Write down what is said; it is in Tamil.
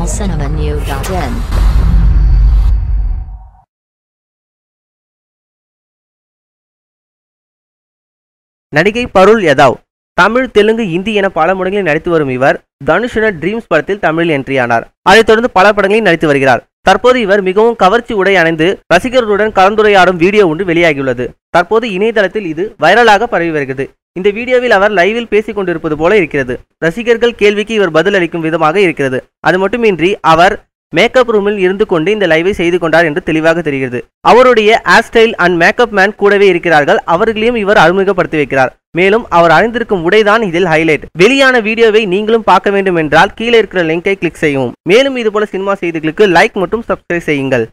tamilcinemanew.in. நடிகை பருல் யதாவ் தமிழ், தெலுங்கு, இந்தி என பல மொழிகளில் நடித்து வரும் இவர் தனுஷுடன் ட்ரீம்ஸ் படத்தில் தமிழில் என்ட்ரியானார். அதைத் தொடர்ந்து பல படங்களில் நடித்து வருகிறார். தற்போது இவர் மிகவும் கவர்ச்சி உடை அணிந்து ரசிகர்களுடன் கலந்துரையாடும் வீடியோ ஒன்று வெளியாகியுள்ளது. தற்போது இணையதளத்தில் இது வைரலாக பரவி வருகிறது. இந்த வீடியோவில் அவர் லைவில் பேசிக் கொண்டிருப்பது போல இருக்கிறது. ரசிகர்கள் கேள்விக்கு இவர் பதில் அளிக்கும் விதமாக இருக்கிறது. அது மட்டுமின்றி அவர் மேக்கப் ரூமில் இருந்து கொண்டு இந்த லைவை செய்து கொண்டார் என்று தெளிவாக தெரிகிறது. அவருடைய hair style and makeup man கூடவே இருக்கிறார்கள். அவர்களையும் இவர் அறிமுகப்படுத்தி வைக்கிறார். மேலும் அவர் அணிந்திருக்கும் உடைதான் இதில் ஹைலைட். வெளியான வீடியோவை நீங்களும் பார்க்க வேண்டும் என்றால் கீழே இருக்கிற லிங்கை கிளிக் செய்யவும். மேலும் இதுபோல சினிமா செய்திகளுக்கு லைக் மற்றும் சப்ஸ்கிரைப் செய்யுங்கள்.